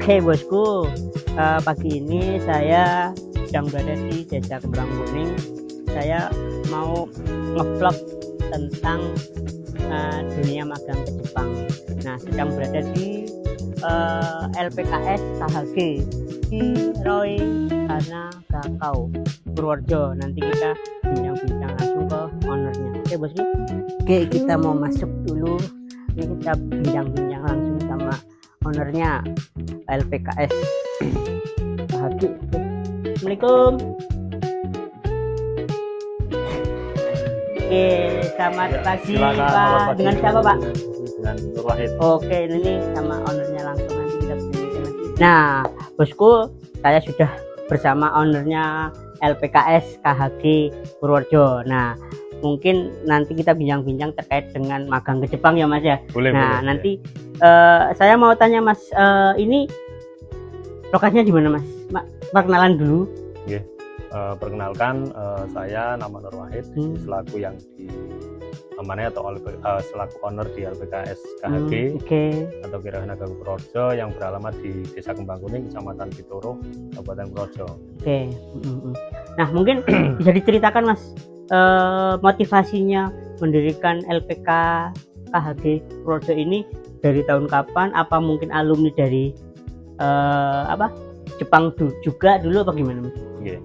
Oke bosku, pagi ini saya sedang berada di Desa Kembang Kuning. Saya mau ngevlog tentang dunia magang ke Jepang. Nah, sedang berada di LPKS KHG di Roy Hana Gakau Purworejo. Nanti kita bincang-bincang langsung ke ownernya. Oke bosku, oke kita mau masuk dulu. Ini kita bincang-bincang langsung sama ownernya LPKS KHG. Assalamualaikum. Oke, selamat pagi Pak. Dengan siapa Pak? Dengan Nur Wahid. Oke, ini sama ownernya langsung, nanti kita bincang lagi. Nah, bosku, saya sudah bersama ownernya LPKS KHG Purworejo. Nah, mungkin nanti kita bincang-bincang terkait dengan magang ke Jepang ya Mas ya. Boleh, nah boleh, nanti saya mau tanya Mas, ini lokasinya di mana Mas? Perkenalan dulu. Ya. Perkenalkan, saya nama Nur Wahid, selaku yang diamanai atau selaku owner di LPKS KHG atau Kirahana Gakau Purworejo yang beralamat di Desa Kembang Kuning, Kecamatan Pitoro, Kabupaten Purworejo. Oke. Nah, mungkin bisa diceritakan Mas, motivasinya mendirikan LPK KHG Purworejo ini dari tahun kapan? Apa mungkin alumni dari Jepang juga dulu apa gimana Mas? Yeah.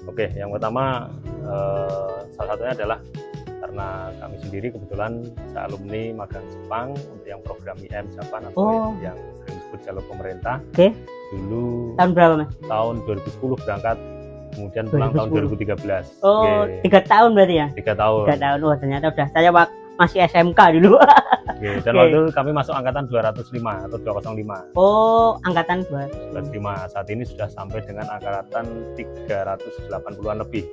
Oke, yang pertama salah satunya adalah karena kami sendiri kebetulan saya alumni magang Jepang untuk yang program IM Japan atau yang sering disebut jalur pemerintah. Dulu tahun berapa Mas? Tahun 2010 berangkat, kemudian pulang 2010. Tahun 2013. Oh, 3 tahun berarti ya? 3 tahun. 3 tahun. Oh, ternyata udah saya masih SMK dulu. Dan waktu itu kami masuk angkatan 205 atau 205. Oh, angkatan 205. Saat ini sudah sampai dengan angkatan 380-an lebih.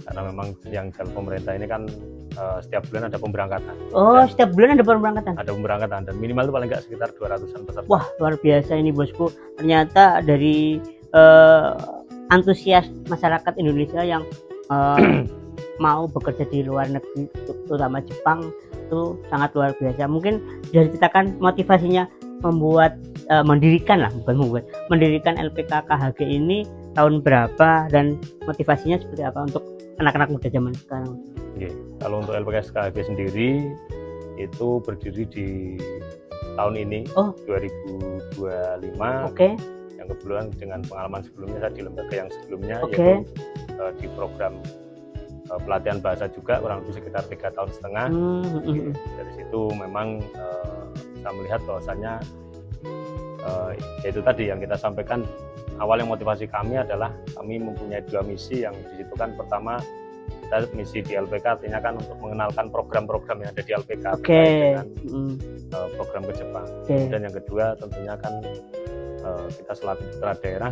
Karena memang yang jalur pemerintah ini kan setiap bulan ada pemberangkatan. Oh, setiap bulan ada pemberangkatan? Ada pemberangkatan, dan minimal itu paling nggak sekitar 200-an peserta. Wah, luar biasa ini bosku. Ternyata dari antusias masyarakat Indonesia yang mau bekerja di luar negeri, terutama Jepang, itu sangat luar biasa. Mungkin bisa diceritakan motivasinya mendirikan LPK KHG ini tahun berapa dan motivasinya seperti apa untuk anak-anak muda zaman sekarang? Kalau untuk LPK KHG sendiri itu berdiri di tahun ini, 2025. Yang kebetulan dengan pengalaman sebelumnya saya di lembaga yang sebelumnya, yaitu di program pelatihan bahasa juga kurang lebih sekitar 3,5 tahun. Dari situ memang saya melihat bahwasannya yaitu tadi yang kita sampaikan awal, yang motivasi kami adalah kami mempunyai 2 misi. Yang di situ kan pertama, kita misi di LPK artinya kan untuk mengenalkan program-program yang ada di LPK dengan program ke Jepang. Dan yang kedua tentunya kan kita selaku putra daerah,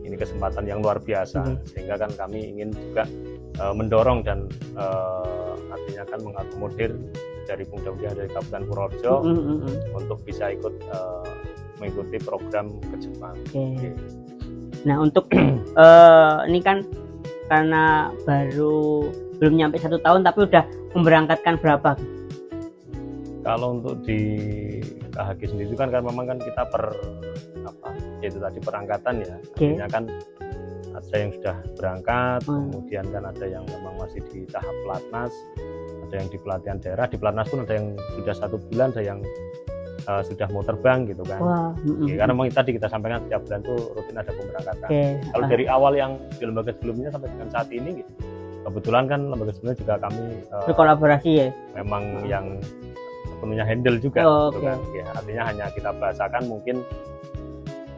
ini kesempatan yang luar biasa, sehingga kan kami ingin juga mendorong dan artinya kan mengakomodir dari pemuda-pemuda dari Kabupaten Purworejo untuk bisa ikut mengikuti program ke Jepang. Nah, untuk ini kan karena belum nyampe 1 tahun tapi udah memberangkatkan berapa? Kalau untuk di KHG sendiri kan memang kan kita yaitu tadi perangkatan ya. Artinya kan ada yang sudah berangkat, kemudian kan ada yang memang masih di tahap pelatnas, ada yang di pelatihan daerah. Di pelatnas pun ada yang sudah 1 bulan, ada yang sudah mau terbang gitu kan. Karena memang tadi kita sampaikan setiap bulan tuh rutin ada pemberangkatan. Kalau dari awal yang di lembaga sebelumnya sampai dengan saat ini, kebetulan kan lembaga sebelumnya juga kami berkolaborasi ya. Memang yang sepenuhnya handle juga, gitu kan. Artinya hanya kita bahasakan mungkin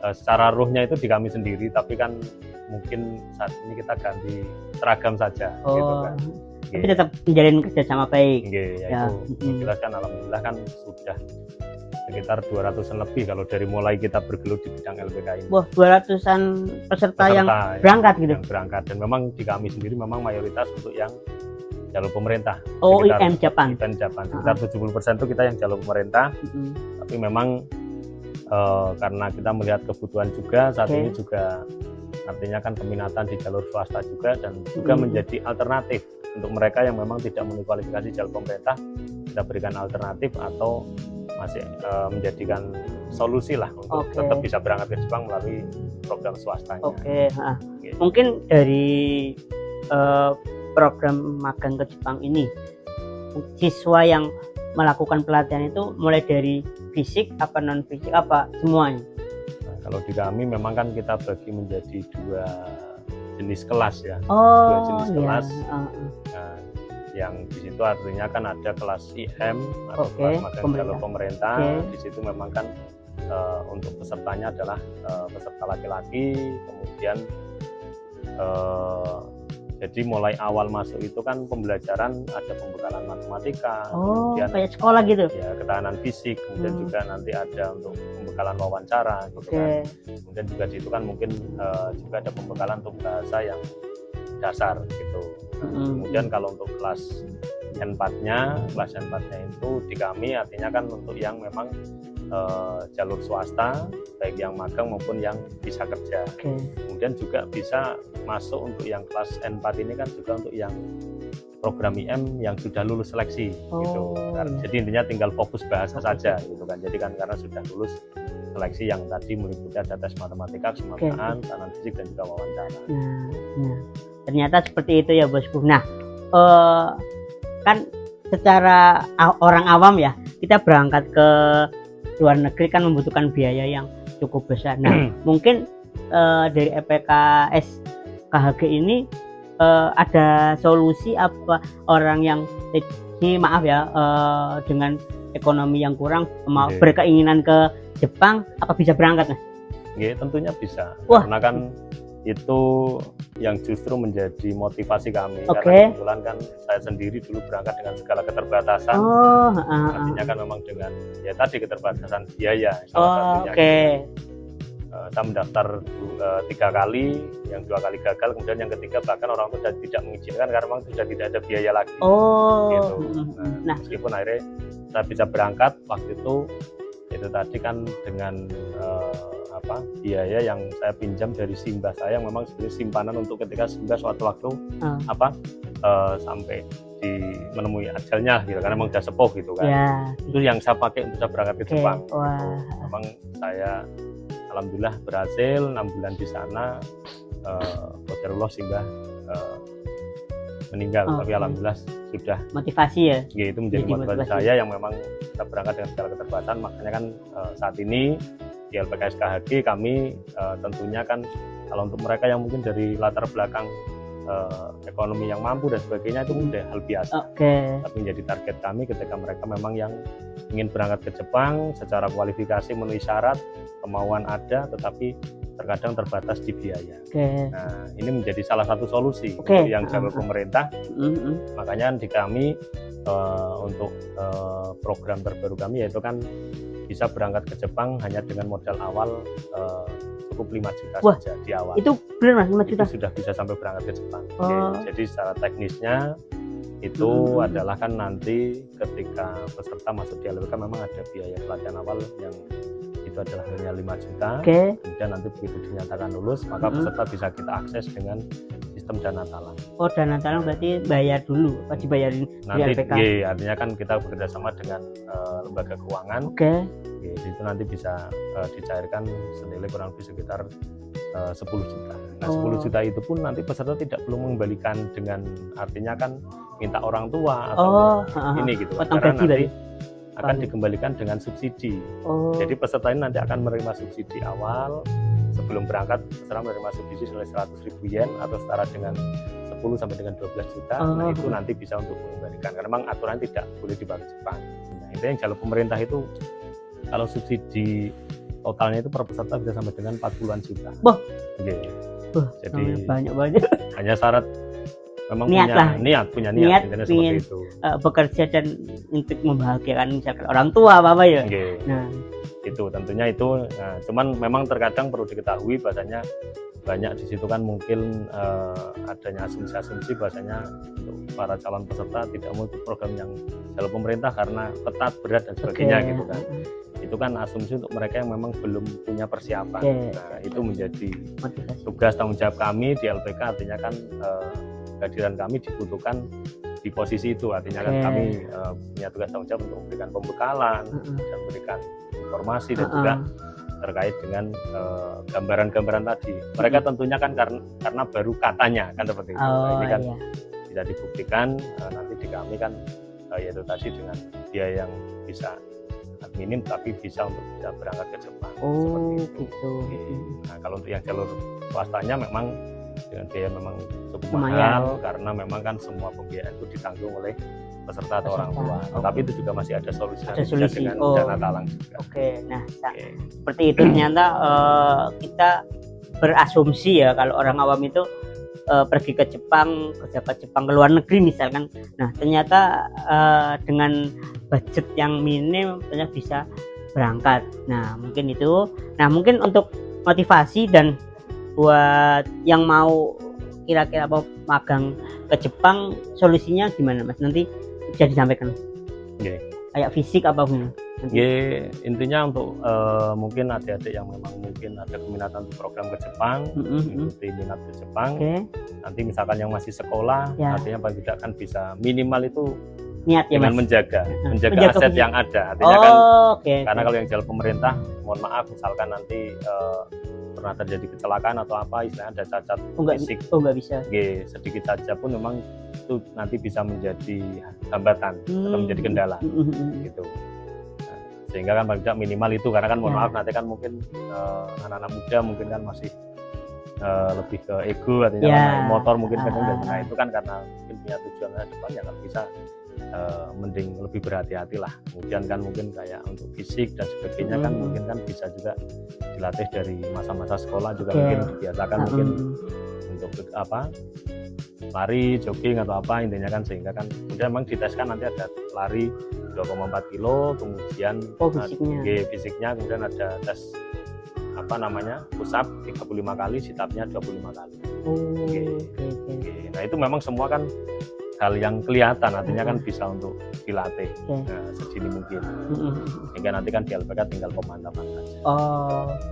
secara ruhnya itu di kami sendiri, tapi kan mungkin saat ini kita ganti seragam saja, gitu kan. Tapi tetap menjalin kerja sama baik. Itu jelas kan, alhamdulillah kan sudah sekitar 200-an lebih kalau dari mulai kita bergelut di bidang LPK ini. Wah, 200-an peserta yang berangkat gitu. Yang berangkat, dan memang di kami sendiri memang mayoritas untuk yang jalur pemerintah. IM Japan. Sekitar 70% itu kita yang jalur pemerintah. Tapi memang karena kita melihat kebutuhan juga saat ini juga, artinya kan peminatan di jalur swasta juga, dan juga menjadi alternatif untuk mereka yang memang tidak memenuhi kualifikasi jalur pemerintah. Kita berikan alternatif atau masih menjadikan solusi lah untuk tetap bisa berangkat ke Jepang melalui program swastanya. Gitu. Mungkin dari program magang ke Jepang ini siswa yang melakukan pelatihan itu mulai dari fisik apa non fisik apa semuanya? Nah, kalau di kami memang kan kita bagi menjadi 2 jenis kelas ya. 2 jenis kelas. Nah, yang di situ artinya kan ada kelas IM atau kelas magang jalur pemerintah. Di situ memang kan untuk pesertanya adalah peserta laki-laki, kemudian jadi mulai awal masuk itu kan pembelajaran ada pembekalan matematika, kemudian kayak sekolah gitu ya, ketahanan fisik, kemudian juga nanti ada untuk pembekalan wawancara gitu kan. Kemudian juga di situ kan mungkin juga ada pembekalan untuk bahasa yang dasar gitu. Kemudian kalau untuk kelas N4-nya itu di kami artinya kan untuk yang memang jalur swasta, baik yang magang maupun yang bisa kerja. Kemudian juga bisa masuk untuk yang kelas N4 ini kan juga untuk yang program IM yang sudah lulus seleksi gitu. Jadi intinya tinggal fokus bahasa saja gitu kan. Jadi kan karena sudah lulus seleksi yang tadi meliputi ada tes matematika, kemampuan, ketahanan fisik dan juga wawancara. Ternyata seperti itu ya bosku. Nah, kan secara orang awam ya, kita berangkat ke luar negeri kan membutuhkan biaya yang cukup besar. Nah, mungkin dari EPKS KHG ini ada solusi apa orang yang ini maaf ya dengan ekonomi yang kurang mau berkeinginan ke Jepang apa bisa berangkat? Tentunya bisa. Karena kan itu yang justru menjadi motivasi kami karena kebetulan kan saya sendiri dulu berangkat dengan segala keterbatasan. Artinya kan memang dengan ya tadi keterbatasan biaya salah satunya. Saya mendaftar 3 kali, yang 2 kali gagal, kemudian yang ketiga bahkan orang tua sudah tidak mengizinkan karena memang sudah tidak ada biaya lagi. Gitu. Nah, meskipun akhirnya saya bisa berangkat waktu itu tadi kan dengan biaya yang saya pinjam dari simbah saya yang memang sebenarnya simpanan untuk ketika simbah suatu waktu sampai menemui ajalnya gitu karena memang sudah sepuh gitu kan. Itu yang saya pakai untuk saya berangkat ke Jepang. Memang saya alhamdulillah berhasil 6 bulan di sana. Qadarullah simbah meninggal, tapi alhamdulillah sudah motivasi ya. Itu menjadi motivasi saya yang memang kita berangkat dengan segala keterbatasan. Makanya kan saat ini di LPKS KHG kami tentunya kan kalau untuk mereka yang mungkin dari latar belakang ekonomi yang mampu dan sebagainya itu udah hal biasa. Tapi menjadi target kami ketika mereka memang yang ingin berangkat ke Jepang secara kualifikasi memenuhi syarat, kemauan ada tetapi terkadang terbatas di biaya. Nah, ini menjadi salah satu solusi untuk yang jalur pemerintah. Makanya di kami untuk program terbaru kami yaitu kan bisa berangkat ke Jepang hanya dengan modal awal cukup 5 juta saja di awal. Itu benar Mas, 5 juta? Itu sudah bisa sampai berangkat ke Jepang. Jadi secara teknisnya itu adalah kan nanti ketika peserta masuk di LPK memang ada biaya pelatihan awal yang itu adalah hanya 5 juta. Kemudian nanti begitu dinyatakan lulus maka peserta bisa kita akses dengan sistem dana talang. Dana talang berarti bayar dulu, apa dibayarin nanti, di LPK? Artinya kan kita bekerjasama dengan lembaga keuangan. Itu nanti bisa dicairkan senilai kurang lebih sekitar 10 juta. Nah 10 juta itu pun nanti peserta tidak perlu mengembalikan dengan artinya kan minta orang tua atau ini gitu. Karena nanti akan dikembalikan dengan subsidi. Jadi peserta ini nanti akan menerima subsidi awal. Sebelum berangkat peserta menerima subsidi senilai 100.000 yen atau setara dengan 10 sampai dengan 12 juta. Nah itu nanti bisa untuk mengembalikan karena memang aturan tidak boleh dibawa ke Jepang. Nah itu yang jalur pemerintah itu kalau subsidi totalnya itu per peserta bisa sampai dengan 40-an juta. Jadi banyak. Hanya syarat memang punya niat seperti itu. Bekerja dan untuk membahagiakan misalkan orang tua apa ya. Nah, itu tentunya itu. Nah, cuman memang terkadang perlu diketahui bahasanya banyak di situ kan mungkin adanya asumsi-asumsi bahasanya untuk para calon peserta tidak mau ikut program yang jalur pemerintah karena ketat, berat dan sebagainya gitu kan. Itu kan asumsi untuk mereka yang memang belum punya persiapan. Nah, itu menjadi tugas tanggung jawab kami di LPK artinya kan kehadiran kami dibutuhkan di posisi itu, artinya kan kami punya tugas tanggung jawab untuk memberikan pembekalan dan memberikan informasi dan juga terkait dengan gambaran-gambaran tadi. Mereka tentunya kan karena baru katanya kan seperti itu. Ini kan tidak dibuktikan, nanti di kami kan yaitu tadi dengan biaya yang bisa minim tapi bisa untuk bisa berangkat ke Jepang. Seperti itu. Gitu. Nah, kalau untuk yang jalur swastanya memang dengan biaya memang cukup mahal karena memang kan semua pembiayaan itu ditanggung oleh peserta atau orang tua. Tapi itu juga masih ada solusi dengan dana talang juga. Nah seperti itu ternyata kita berasumsi ya kalau orang awam itu pergi ke Jepang, kerja ke Jepang, ke luar negeri misalkan. Nah ternyata dengan budget yang minim ternyata bisa berangkat. Nah mungkin itu. Nah mungkin untuk motivasi dan buat yang mau kira-kira mau magang ke Jepang, solusinya gimana Mas? Nanti bisa disampaikan. Kayak fisik apa gimana? Intinya untuk mungkin adik-adik yang memang mungkin ada keminatan untuk program ke Jepang, mengikuti minat ke Jepang. Nanti misalkan yang masih sekolah, artinya paling tidak kan bisa minimal itu niat ya dengan Mas? menjaga aset yang ada. Artinya kan karena kalau yang jalan pemerintah, mohon maaf misalkan nanti pernah terjadi kecelakaan atau apa, istilahnya ada cacat fisik, nggak bisa. Sedikit saja pun memang itu nanti bisa menjadi hambatan atau menjadi kendala gitu. Nah, sehingga kan paling tidak minimal itu, karena kan mohon maaf nanti kan mungkin anak-anak muda mungkin kan masih lebih ke ego, artinya naik motor mungkin nah itu kan karena mungkin punya tujuan ke depan ya kan bisa mending lebih berhati-hati lah. Kemudian kan mungkin kayak untuk fisik dan sebagainya kan mungkin kan bisa juga dilatih dari masa-masa sekolah juga mungkin dibiasakan mungkin untuk apa lari, jogging atau apa intinya kan, sehingga kan kemudian memang diteskan nanti ada lari 2,4 kilo, kemudian fisiknya, kemudian ada tes apa namanya push up 35 kali, sit up-nya 25 kali. Nah itu memang semua kan hal yang kelihatan, artinya kan bisa untuk dilatih sedini mungkin. Hingga nanti kan di LPK tinggal pemantapan saja.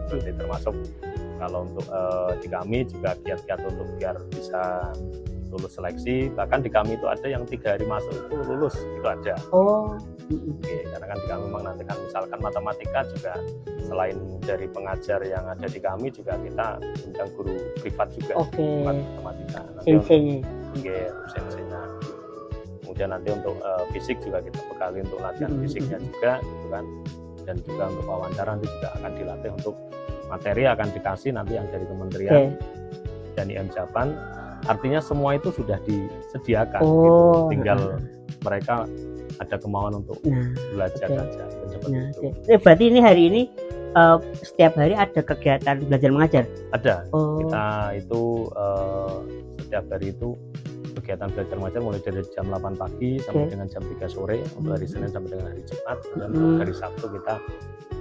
Jadi termasuk kalau untuk di kami juga kiat-kiat untuk biar bisa lulus seleksi, bahkan di kami itu ada yang 3 hari masuk itu lulus, itu ada. Karena kan di kami memang nanti kan misalkan matematika juga selain dari pengajar yang ada di kami juga kita undang guru privat juga matematika. Senseinya. Kemudian nanti untuk fisik juga kita bekali untuk latihan fisiknya juga, gitu kan. Dan juga untuk wawancara nanti juga akan dilatih untuk materi akan dikasih nanti yang dari kementerian dan IM Japan. Artinya semua itu sudah disediakan, gitu. Tinggal mereka ada kemauan untuk belajar saja. Berarti ini hari ini setiap hari ada kegiatan belajar mengajar? Ada. Kita itu setiap hari itu kegiatan belajar mengajar mulai dari jam 8 pagi sampai dengan jam 3 sore untuk hari Senin sampai dengan hari Jumat, dan untuk hari Sabtu kita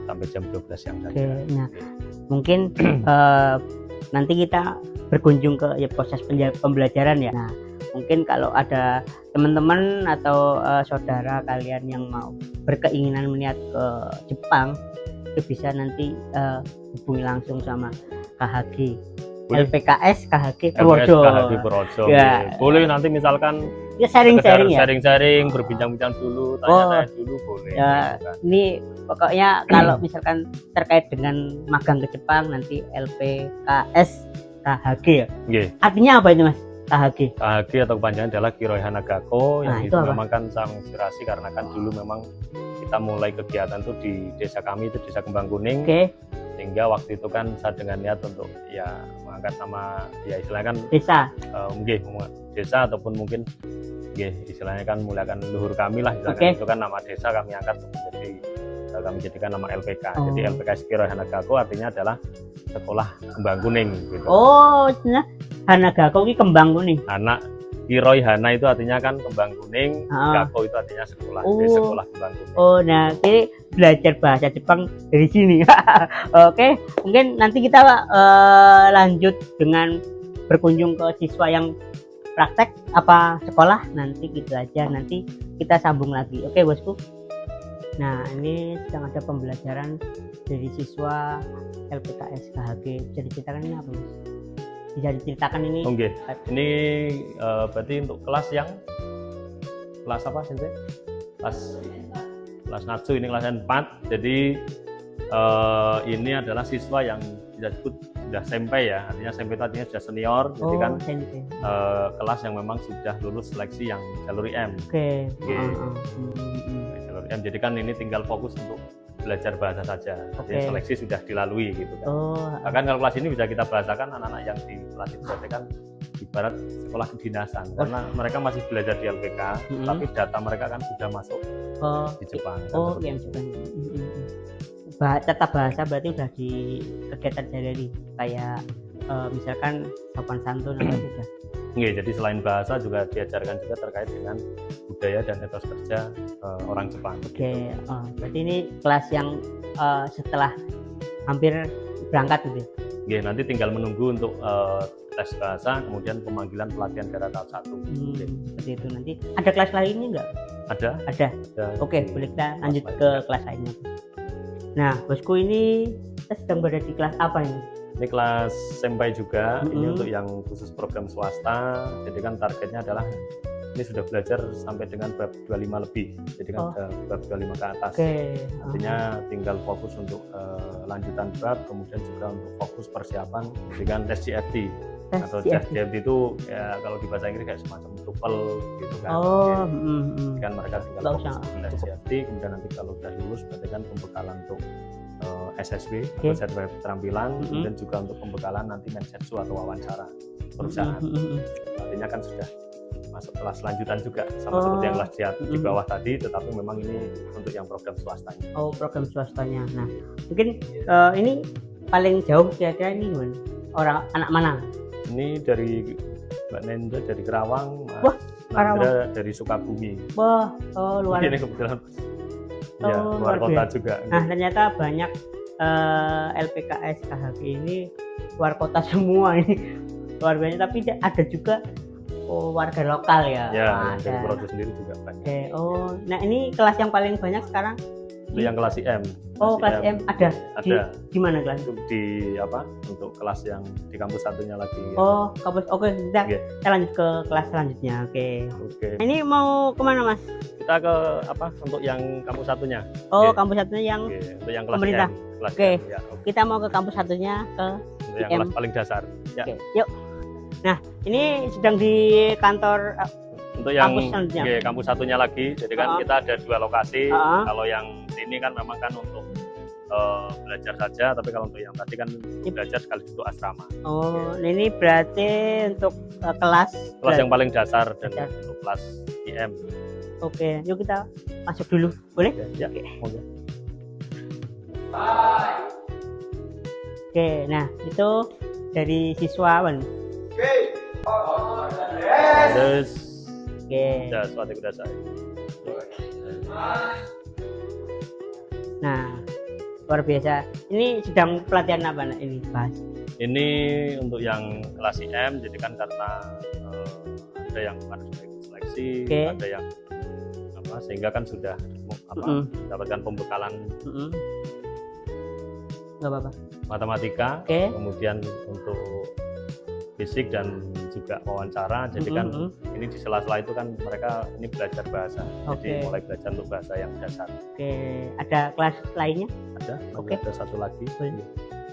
sampai jam 12 siang saja. Nah, mungkin nanti kita berkunjung ke proses pembelajaran ya. Nah, mungkin kalau ada teman-teman atau saudara kalian yang mau berkeinginan melihat ke Jepang, itu bisa nanti hubungi langsung sama KHG LPKS KHG Purworejo. Boleh nanti misalkan sharing-sharing, berbincang-bincang dulu, tanya-tanya dulu boleh. Ini pokoknya kalau misalkan terkait dengan magang ke Jepang nanti LPKS KHG ya. Artinya apa itu Mas? KHG atau kepanjangan adalah Kiroi Hanagako, yang itu memang kan sangat inspirasi karena kan dulu memang kita mulai kegiatan itu di desa kami, itu desa Kembang Kuning. Sehingga waktu itu kan saya dengan niat untuk ya mengangkat nama ya istilahnya kan desa ataupun mungkin istilahnya kan muliakan leluhur kami lah, itu kan nama desa kami angkat menjadi kami jadikan nama LPK. Jadi LPK Kiroi Hanagako artinya adalah sekolah Kembang Kuning gitu. Hanagako ini Kembang Kuning. Kiroi Hana itu artinya kan kembang kuning, Gako itu artinya sekolah, sekolah kembang kuning. Nah ini belajar bahasa Jepang dari sini. Oke, mungkin nanti kita lanjut dengan berkunjung ke siswa yang praktek apa sekolah, nanti gitu aja, nanti kita sambung lagi. Oke bosku. Nah ini sedang ada pembelajaran dari siswa LPKS KHG. Bisa diceritakan ini apa Mas? Bisa diceritakan ini? Ini berarti untuk kelas yang kelas apa sih? Kelas natsu, ini kelas 4. Jadi ini adalah siswa yang bisa disebut sudah SMP ya, artinya SMP itu artinya sudah senior, jadi kan kelas yang memang sudah lulus seleksi yang jalur IM. Jalur IM, jadi kan ini tinggal fokus untuk belajar bahasa saja, artinya seleksi sudah dilalui gitu kan. Bahkan kalau kelas ini bisa kita bahasakan anak-anak yang di kelas itu berarti kan ibarat sekolah kedinasan, karena mereka masih belajar di LPK, tapi data mereka kan sudah masuk di Jepang. Yang Jepang. Tata bahasa berarti udah di kegiatan sehari-hari kayak misalkan sopan santun atau sudah. Jadi selain bahasa juga diajarkan juga terkait dengan budaya dan etos kerja orang Jepang. Berarti ini kelas yang setelah hampir berangkat gitu. Nanti tinggal menunggu untuk tes bahasa, kemudian pemanggilan pelatihan daerah tahap 1. Seperti itu. Nanti ada kelas lainnya nggak? Ada. Boleh kita lanjut ke kelas lainnya. Nah, bosku, ini kita sedang berada di kelas apa ini? Ini kelas senpai juga, ini untuk yang khusus program swasta. Jadi kan targetnya adalah ini sudah belajar sampai dengan bab 25 lebih. Jadi kan sudah bab 25 ke atas. Artinya tinggal fokus untuk lanjutan bab, kemudian juga untuk fokus persiapan dengan tes GFT. Atau tes GFT itu ya kalau di bahasa Inggris kayak semacam TOEFL gitu kan. Kan mereka tinggal fokus untuk tes GFT, kemudian nanti kalau sudah lulus berarti kan pembekalan untuk SSB atau sertifikat keterampilan, kemudian juga untuk pembekalan nanti mensetsu atau wawancara perusahaan. Artinya kan sudah masuk kelas lanjutan juga sama seperti yang kelas di bawah tadi, tetapi memang ini untuk yang program swastanya. Program swastanya. Nah, mungkin ini paling jauh kira-kira ini orang anak mana? Ini dari Mbak Nenda dari Kerawang, Karawang dari Sukabumi. Luar. Ini kebetulan luar kota juga. Nah, ternyata banyak LPKS KHG ini luar kota semua ini, luar biasa. Tapi ada juga warga lokal ya. Dari Projo sendiri juga banyak. Nah ini kelas yang paling banyak sekarang? Itu yang kelas IM. Kelas IM ada. Di mana kelas? Di apa? Untuk kelas yang di kampus satunya lagi. Kampus. Kita lanjut ke kelas selanjutnya. Ini mau kemana, Mas? Kita ke apa? Untuk yang kampus satunya. Kampus satunya yang untuk yang kelas pemerintah. IM. Kita mau ke kampus satunya untuk yang kelas paling dasar. Yuk. Nah, ini sedang di kantor untuk yang kampus satunya lagi. Jadi kan kita ada 2 lokasi. Kalau yang sini kan memang kan untuk belajar saja, tapi kalau untuk yang tadi kan belajar sekaligus untuk asrama. Ini berarti untuk kelas yang paling dasar dan untuk kelas IM. Yuk kita masuk dulu, boleh? Nah itu dari siswa suatu kudasai. Nah, luar biasa. Ini sedang pelatihan apa ini, Mas? Ini untuk yang kelas IM, jadi kan karena ada yang harus ikut seleksi, ada yang sehingga kan sudah mendapatkan pembekalan matematika, kemudian untuk fisik dan juga wawancara. Jadi kan ini di sela-sela itu kan mereka ini belajar bahasa. Jadi mulai belajar untuk bahasa yang dasar. Ada kelas lainnya? Ada. Ada satu lagi.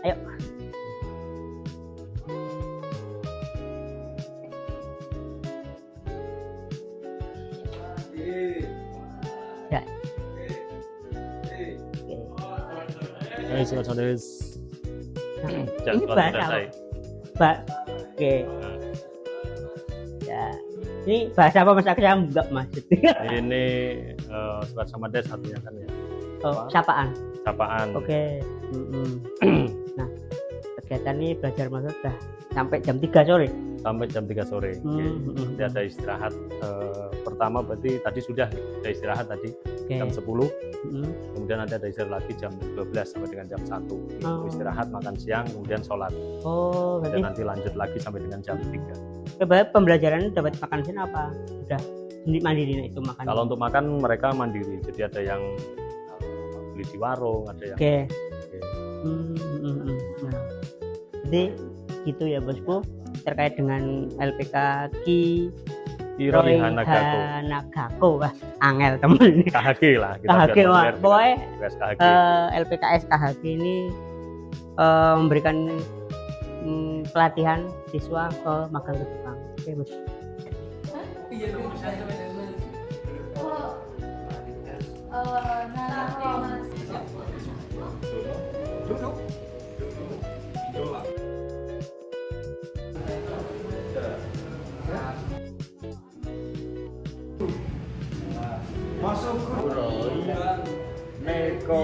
Ayo. Ini bahasa apa? Ini bahasa apa, Mas? Saya enggak, Mas. Ini surat sama des artinya kan ya. Sapaan. Nah, kegiatan ini belajar maksud sudah sampai jam 3 sore. Nanti ada istirahat pertama, berarti tadi sudah ada istirahat tadi jam 10. Kemudian nanti ada istirahat lagi jam 12 sampai dengan jam 1. Istirahat, makan siang, kemudian sholat. Dan nanti lanjut lagi sampai dengan jam 3. Pembelajaran dapat makan siang apa? Udah mandiri itu makan? Kalau untuk makan mereka mandiri. Jadi ada yang beli di warung, ada yang Nah, jadi gitu ya, Bosku, terkait dengan LPK KI Roy Hanagako. Hanagako, wah angel temen ini. KHG lah. KHG, pokoknya KHG. LPKS KHG ini memberikan pelatihan siswa ke magang ke Jepang. Oke, Bos. Masuk Neko.